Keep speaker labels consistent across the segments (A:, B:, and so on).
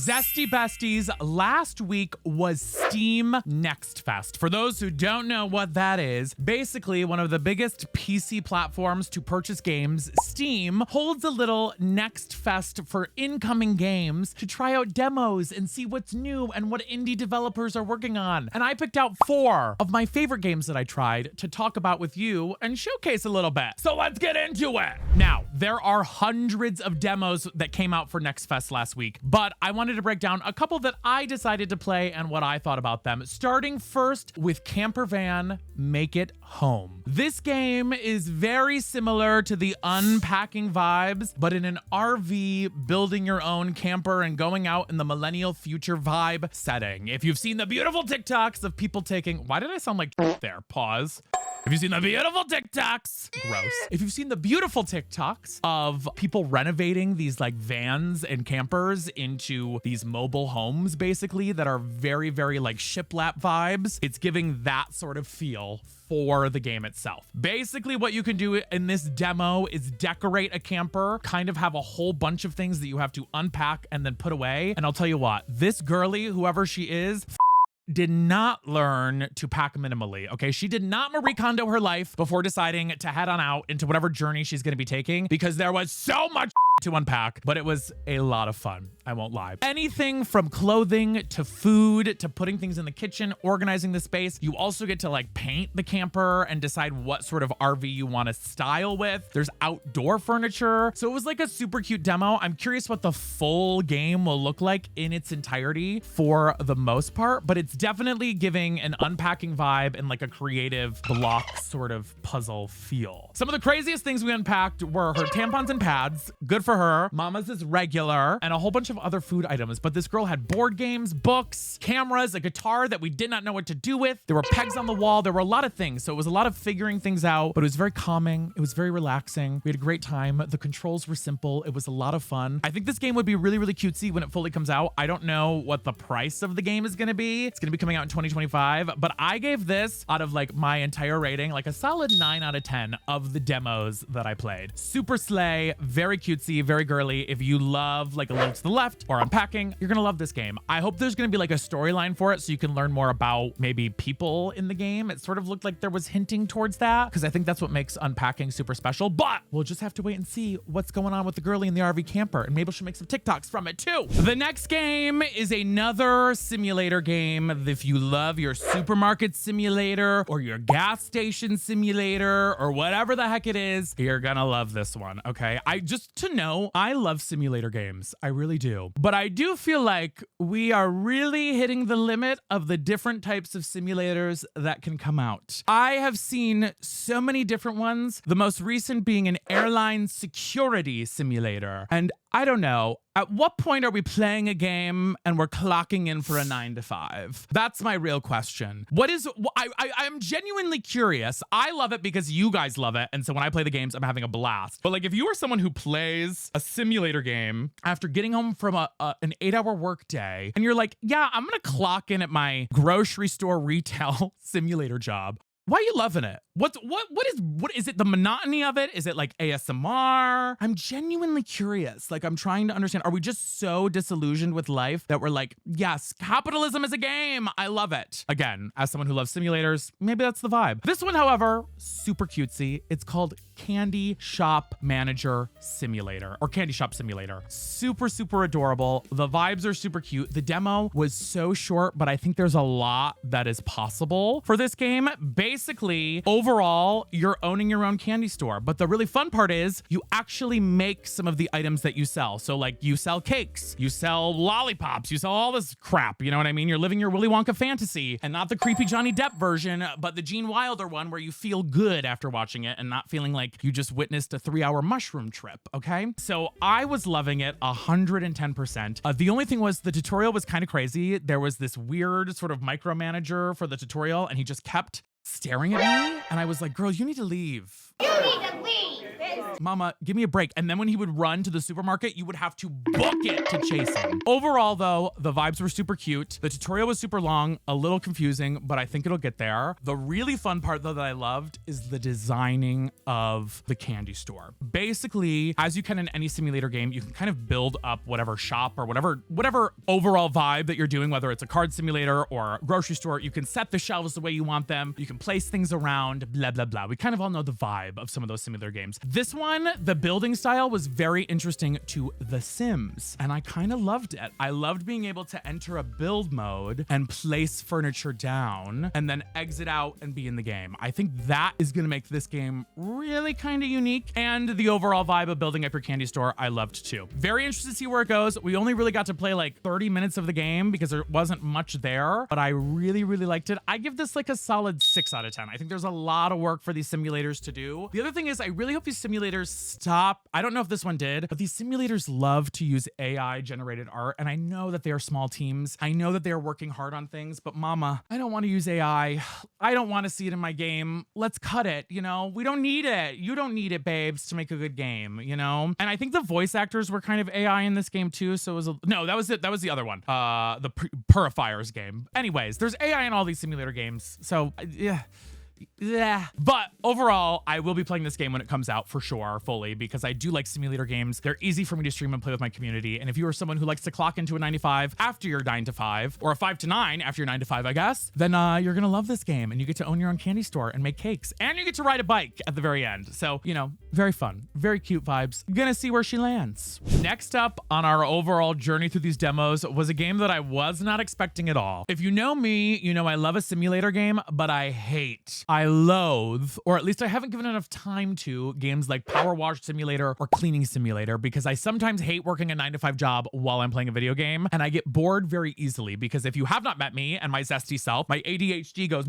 A: Zesty Besties, last week was Steam Next Fest. For those who don't know what that is, basically one of the biggest PC platforms to purchase games, Steam holds a little Next Fest for incoming games to try out demos and see what's new and what indie developers are working on. And I picked out 4 of my favorite games that I tried to talk about with you and showcase a little bit. So let's get into it. Now, there are hundreds of demos that came out for Next Fest last week, but I wanted to break down a couple that I decided to play and what I thought about them. Starting first with Camper Van Make It Home. This game is very similar to the unpacking vibes, but in an RV, building your own camper and going out in the millennial future vibe setting. If you've seen the beautiful TikToks of people taking, why did I sound like there? Pause. Have you seen the beautiful TikToks? Gross. If you've seen the beautiful TikToks of people renovating these like vans and campers into these mobile homes, basically, that are very, very like shiplap vibes, it's giving that sort of feel for the game itself. Basically, what you can do in this demo is decorate a camper, kind of have a whole bunch of things that you have to unpack and then put away. And I'll tell you what, this girly, whoever she is, did not learn to pack minimally, okay? She did not Marie Kondo her life before deciding to head on out into whatever journey she's gonna be taking, because there was so much to unpack, but it was a lot of fun, I won't lie. Anything from clothing to food to putting things in the kitchen, organizing the space. You also get to like paint the camper and decide what sort of RV you want to style with. There's outdoor furniture. So it was like a super cute demo. I'm curious what the full game will look like in its entirety for the most part, but it's definitely giving an unpacking vibe and like a creative block sort of puzzle feel. Some of the craziest things we unpacked were her tampons and pads. Good for her. Mama's is regular, and a whole bunch of other food items. But this girl had board games, books, cameras, a guitar that we did not know what to do with. There were pegs on the wall. There were a lot of things. So it was a lot of figuring things out, but it was very calming. It was very relaxing. We had a great time. The controls were simple. It was a lot of fun. I think this game would be really, really cutesy when it fully comes out. I don't know what the price of the game is going to be. It's going to be coming out in 2025, but I gave this, out of like my entire rating, like a solid 9 out of 10 of the demos that I played. Super slay, very cutesy, very girly. If you love like A Little to the Left or unpacking, you're gonna love this game. I hope there's gonna be like a storyline for it so you can learn more about maybe people in the game. It sort of looked like there was hinting towards that, because I think that's what makes unpacking super special, but we'll just have to wait and see what's going on with the girly in the RV camper, and maybe she'll make some TikToks from it too. The next game is another simulator game. If you love your supermarket simulator or your gas station simulator or whatever the heck it is, you're gonna love this one, okay? I love simulator games. I really do. But I do feel like we are really hitting the limit of the different types of simulators that can come out. I have seen so many different ones, the most recent being an airline security simulator. And I don't know, at what point are we playing a game and we're clocking in for a 9 to 5? That's my real question. I'm genuinely curious. I love it because you guys love it. And so when I play the games, I'm having a blast. But like if you are someone who plays a simulator game after getting home from an 8-hour work day, and you're like, yeah, I'm gonna clock in at my grocery store retail simulator job. Why are you loving it? What is it, the monotony of it? Is it like ASMR? I'm genuinely curious. Like, I'm trying to understand. Are we just so disillusioned with life that we're like, yes, capitalism is a game. I love it. Again, as someone who loves simulators, maybe that's the vibe. This one, however, super cutesy. It's called Candy Shop Manager Simulator, or Candy Shop Simulator. Super, super adorable. The vibes are super cute. The demo was so short, but I think there's a lot that is possible for this game. Basically, overall, you're owning your own candy store. But the really fun part is you actually make some of the items that you sell. So like you sell cakes, you sell lollipops, you sell all this crap. You know what I mean? You're living your Willy Wonka fantasy, and not the creepy Johnny Depp version, but the Gene Wilder one where you feel good after watching it and not feeling like you just witnessed a 3-hour mushroom trip, okay? So I was loving it 110%. The only thing was the tutorial was kind of crazy. There was this weird sort of micromanager for the tutorial, and he just kept staring at me, and I was like, girl, you need to leave.
B: You need to leave.
A: Mama, give me a break. And then when he would run to the supermarket, you would have to book it to chase him. Overall, though, the vibes were super cute. The tutorial was super long, a little confusing, but I think it'll get there. The really fun part, though, that I loved is the designing of the candy store. Basically, as you can in any simulator game, you can kind of build up whatever shop or whatever overall vibe that you're doing, whether it's a card simulator or a grocery store. You can set the shelves the way you want them. You can place things around, blah, blah, blah. We kind of all know the vibe of some of those simulator games. This one, the building style was very interesting to The Sims, and I kind of loved it. I loved being able to enter a build mode and place furniture down and then exit out and be in the game. I think that is going to make this game really kind of unique, and the overall vibe of building up your candy store I loved too. Very interested to see where it goes. We only really got to play like 30 minutes of the game because there wasn't much there, but I really liked it. I give this like a solid 6 out of 10. I think there's a lot of work for these simulators to do. The other thing is I really hope these simulators stop. I don't know if this one did, but these simulators love to use AI generated art, and I know that they are small teams. I know that they are working hard on things, but mama, I don't want to use AI. I don't want to see it in my game. Let's cut it, you know? We don't need it. You don't need it, babes, to make a good game, you know? And I think the voice actors were kind of AI in this game too, so it was no, that was it. That was the other one. The Purrrifier's game. Anyways, there's AI in all these simulator games, so yeah. But overall, I will be playing this game when it comes out for sure, fully, because I do like simulator games. They're easy for me to stream and play with my community. And if you are someone who likes to clock into a 9 to 5 after your 9 to 5, or a 5 to 9 after your 9 to 5, I guess, then you're gonna love this game, and you get to own your own candy store and make cakes, and you get to ride a bike at the very end. So, you know, very fun, very cute vibes. Gonna see where she lands. Next up on our overall journey through these demos was a game that I was not expecting at all. If you know me, you know I love a simulator game, but I loathe, or at least I haven't given enough time to, games like Power Wash Simulator or Cleaning Simulator, because I sometimes hate working a 9 to 5 job while I'm playing a video game, and I get bored very easily because if you have not met me and my zesty self, my ADHD goes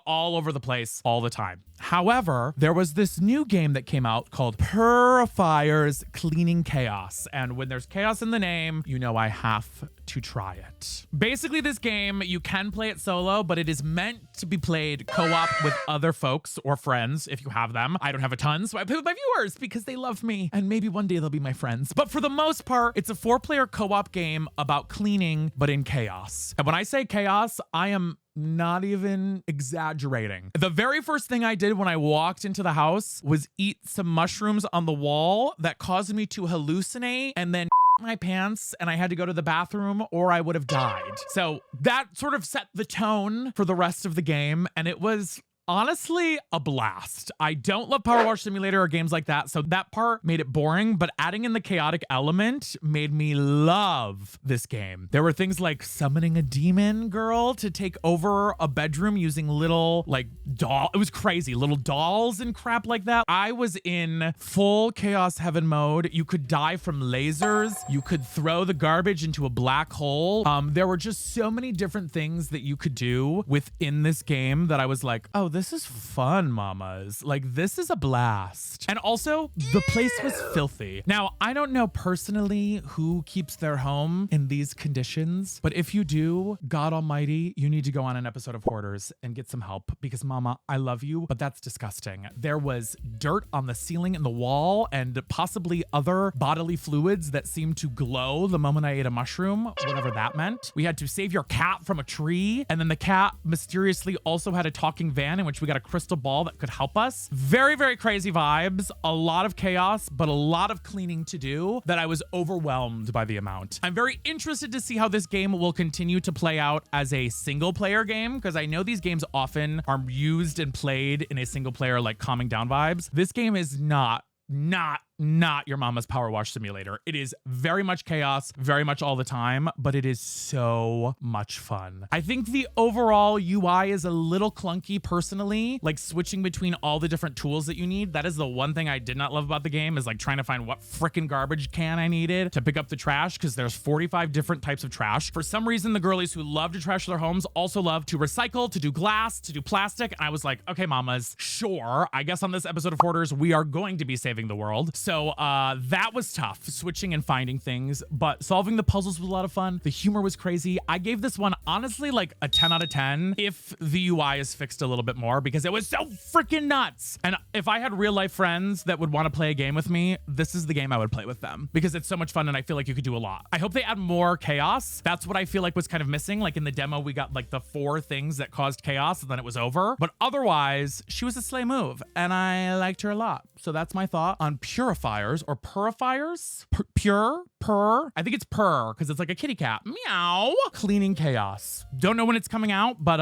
A: all over the place all the time. However, there was this new game that came out called Purrrifier's Cleaning Chaos, and when there's chaos in the name, you know I have to try it. Basically, this game, you can play it solo, but it is meant to be played co-op with other folks or friends if you have them. I don't have a ton, so I play with my viewers because they love me, and maybe one day they'll be my friends. But for the most part, it's a 4-player co-op game about cleaning, but in chaos. And when I say chaos, I am not even exaggerating. The very first thing I did when I walked into the house was eat some mushrooms on the wall that caused me to hallucinate and then my pants, and I had to go to the bathroom or I would have died. So that sort of set the tone for the rest of the game, and it was honestly a blast. I don't love Power Wash Simulator or games like that, so that part made it boring, but adding in the chaotic element made me love this game. There were things like summoning a demon girl to take over a bedroom using little it was crazy, little dolls and crap like that. I was in full chaos heaven mode. You could die from lasers. You could throw the garbage into a black hole. There were just so many different things that you could do within this game that I was like, oh, this is fun, mamas. Like, this is a blast. And also, the place was filthy. Now, I don't know personally who keeps their home in these conditions, but if you do, God almighty, you need to go on an episode of Hoarders and get some help, because mama, I love you, but that's disgusting. There was dirt on the ceiling and the wall and possibly other bodily fluids that seemed to glow the moment I ate a mushroom, whatever that meant. We had to save your cat from a tree, and then the cat mysteriously also had a talking van in which we got a crystal ball that could help us. Very, very crazy vibes, a lot of chaos, but a lot of cleaning to do that I was overwhelmed by the amount. I'm very interested to see how this game will continue to play out as a single player game, because I know these games often are used and played in a single player, like calming down vibes. This game is not your mama's Power Wash Simulator. It is very much chaos, very much all the time, but it is so much fun. I think the overall UI is a little clunky personally, like switching between all the different tools that you need. That is the one thing I did not love about the game, is like trying to find what freaking garbage can I needed to pick up the trash, because there's 45 different types of trash. For some reason, the girlies who love to trash their homes also love to recycle, to do glass, to do plastic. And I was like, okay, mamas, sure. I guess on this episode of Hoarders, we are going to be saving the world. So that was tough, switching and finding things, but solving the puzzles was a lot of fun. The humor was crazy. I gave this one, honestly, like a 10 out of 10 if the UI is fixed a little bit more, because it was so freaking nuts. And if I had real life friends that would want to play a game with me, this is the game I would play with them, because it's so much fun and I feel like you could do a lot. I hope they add more chaos. That's what I feel like was kind of missing. Like in the demo, we got like the 4 things that caused chaos and then it was over. But otherwise, she was a slay move and I liked her a lot. So that's my thought on Purrifiers or Purrifiers. Purr. I think it's purr because it's like a kitty cat. Meow. Cleaning chaos. Don't know when it's coming out, but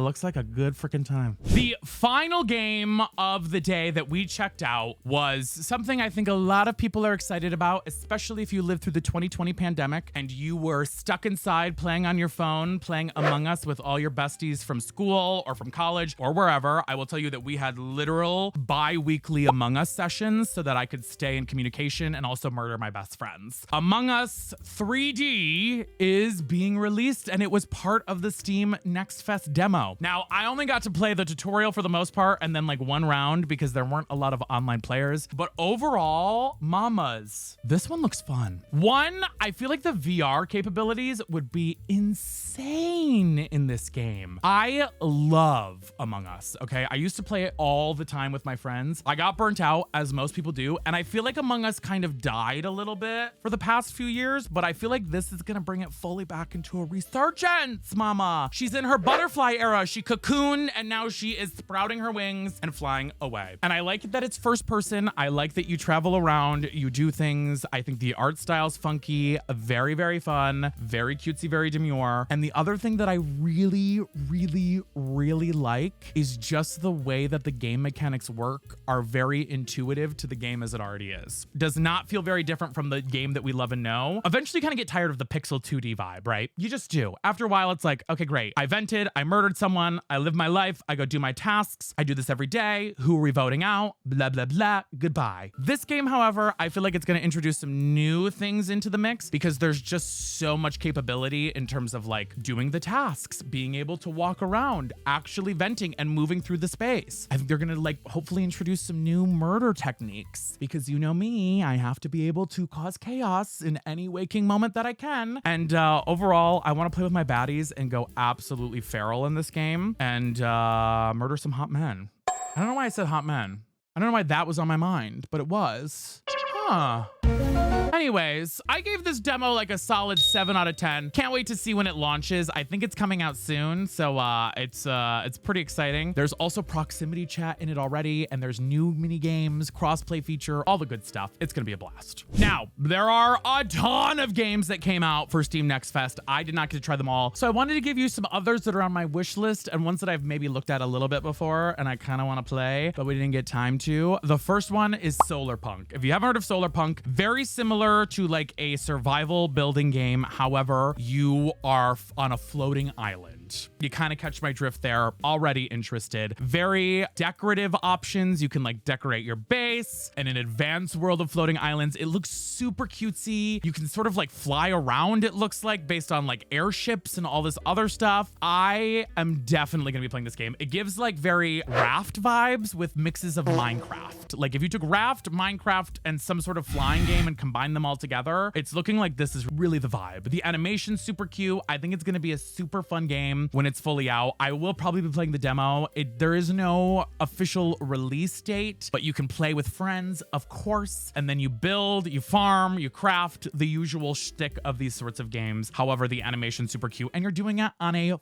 A: looks like a good freaking time. The final game of the day that we checked out was something I think a lot of people are excited about, especially if you lived through the 2020 pandemic and you were stuck inside playing on your phone, playing Among Us with all your besties from school or from college or wherever. I will tell you that we had literal bi-weekly Among Us sessions so that I could stay in communication and also murder my best friends. Among Us 3D is being released and it was part of the Steam Next Fest demo. Now, I only got to play the tutorial for the most part and then like one round because there weren't a lot of online players, but overall, mamas, this one looks fun. One, I feel like the VR capabilities would be insane in this game. I love Among Us, okay? I used to play it all the time with my friends. I got burnt out, as most people do, and I feel like Among Us kind of died a little bit for the past few years, but I feel like this is gonna bring it fully back into a resurgence, mama. She's in her butterfly era. She cocooned and now she is sprouting her wings and flying away. And I like that it's first person. I like that you travel around, you do things. I think the art style's funky, very, very fun, very cutesy, very demure. And the other thing that I really like is just the way that the game mechanics work are very intuitive to the game as it already is. Does not feel very different from the game that we love and know. Eventually you kind of get tired of the pixel 2D vibe, right? You just do. After a while, it's like, okay, great. I vented, I murdered someone, I live my life, I go do my tasks, I do this every day. Who are we voting out? Blah, blah, blah, goodbye. This game, however, I feel like it's gonna introduce some new things into the mix because there's just so much capability in terms of like doing the tasks, being able to walk around, actually venting and moving through the space. I think they're gonna like hopefully introduce some new murder techniques because you know me, I have to be able to cause chaos in any waking moment that I can. And overall, I want to play with my baddies and go absolutely feral in this game and murder some hot men. I don't know why I said hot men. I don't know why that was on my mind, but it was. Huh. Anyways, I gave this demo like a solid 7 out of 10. Can't wait to see when it launches. I think it's coming out soon, so it's pretty exciting. There's also proximity chat in it already, and there's new mini games, crossplay feature, all the good stuff. It's gonna be a blast. Now, there are a ton of games that came out for Steam Next Fest. I did not get to try them all, so I wanted to give you some others that are on my wish list and ones that I've maybe looked at a little bit before and I kind of want to play, but we didn't get time to. The first one is Solarpunk. If you haven't heard of Solarpunk, very similar to like a survival building game. However, you are on a floating island. You kind of catch my drift there. Already interested. Very decorative options. You can like decorate your base and an advanced world of floating islands. It looks super cutesy. You can sort of like fly around, it looks like, based on like airships and all this other stuff. I am definitely gonna be playing this game. It gives like very Raft vibes with mixes of Minecraft. Like if you took Raft, Minecraft, and some sort of flying game and combined them all together, it's looking like this is really the vibe. The animation's super cute. I think it's gonna be a super fun game when it's fully out. I will probably be playing the demo. There is no official release date, but you can play with friends, of course, and then you build, you farm, you craft, the usual shtick of these sorts of games. However, the animation's super cute, and you're doing it on a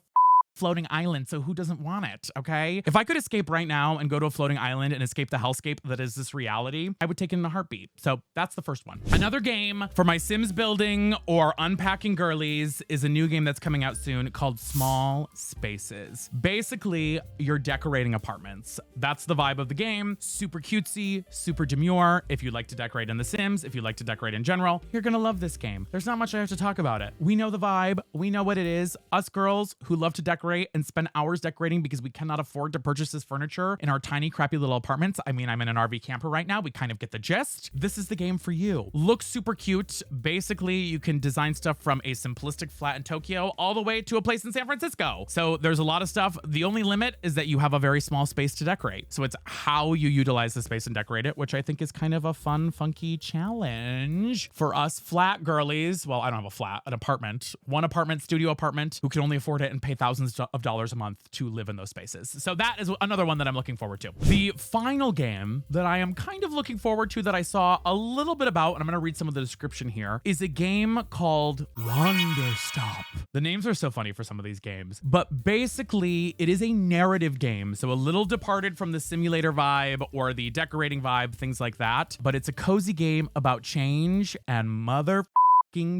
A: floating island, so who doesn't want it, okay? If I could escape right now and go to a floating island and escape the hellscape that is this reality, I would take it in a heartbeat. So that's the first one. Another game for my Sims building or unpacking girlies is a new game that's coming out soon called Small Spaces. Basically, you're decorating apartments. That's the vibe of the game. Super cutesy, super demure. If you like to decorate in The Sims, if you like to decorate in general, you're gonna love this game. There's not much I have to talk about it. We know the vibe. We know what it is. Us girls who love to decorate decorate and spend hours decorating because we cannot afford to purchase this furniture in our tiny, crappy little apartments. I mean, I'm in an RV camper right now. We kind of get the gist. This is the game for you. Looks super cute. Basically, you can design stuff from a simplistic flat in Tokyo all the way to a place in San Francisco. So there's a lot of stuff. The only limit is that you have a very small space to decorate. So it's how you utilize the space and decorate it, which I think is kind of a fun, funky challenge for us flat girlies. Well, I don't have a flat, an apartment, one apartment, studio apartment, who can only afford it and pay thousands of dollars a month to live in those spaces. So that is another one that I'm looking forward to. The final game that I am kind of looking forward to that I saw a little bit about, and I'm going to read some of the description here, is a game called Wonder Stop. The names are so funny for some of these games, but basically it is a narrative game. So a little departed from the simulator vibe or the decorating vibe, things like that. But it's a cozy game about change and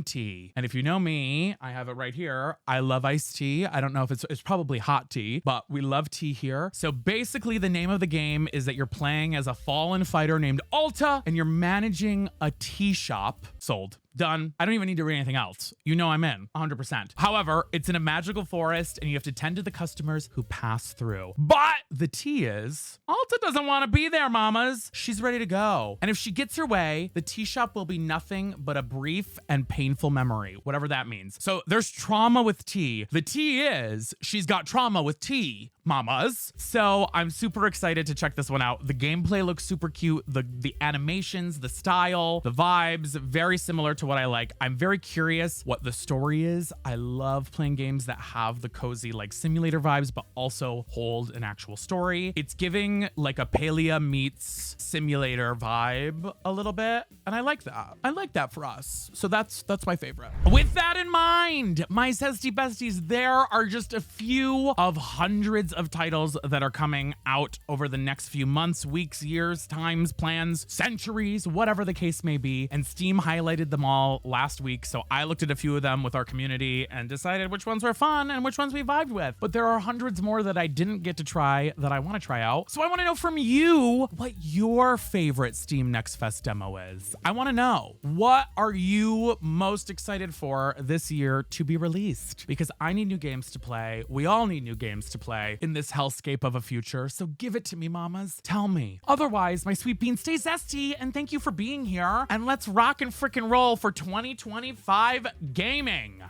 A: tea. And if you know me, I have it right here. I love iced tea. I don't know if it's probably hot tea, but we love tea here. So basically the name of the game is that you're playing as a fallen fighter named Alta and you're managing a tea shop. Sold. Done. I don't even need to read anything else. You know I'm in 100%. However, it's in a magical forest and you have to tend to the customers who pass through. But the tea is, Alta doesn't want to be there, mamas. She's ready to go. And if she gets her way, the tea shop will be nothing but a brief and painful memory, whatever that means. So there's trauma with tea. The tea is, she's got trauma with tea, mamas. So I'm super excited to check this one out. The gameplay looks super cute. The animations, the style, the vibes, very similar to what I like. I'm very curious what the story is. I love playing games that have the cozy like simulator vibes, but also hold an actual story. It's giving like a Palia meets simulator vibe a little bit. And I like that. I like that for us. So that's my favorite. With that in mind, my zesty besties, there are just a few of hundreds of titles that are coming out over the next few months, weeks, years, times, plans, centuries, whatever the case may be. And Steam highlighted them all last week. So I looked at a few of them with our community and decided which ones were fun and which ones we vibed with. But there are hundreds more that I didn't get to try that I want to try out. So I want to know from you what your favorite Steam Next Fest demo is. I want to know, what are you most excited for this year to be released? Because I need new games to play. We all need new games to play in this hellscape of a future. So give it to me, mamas. Tell me. Otherwise, my sweet beans, stay zesty and thank you for being here. And let's rock and frickin' roll for 2025 gaming.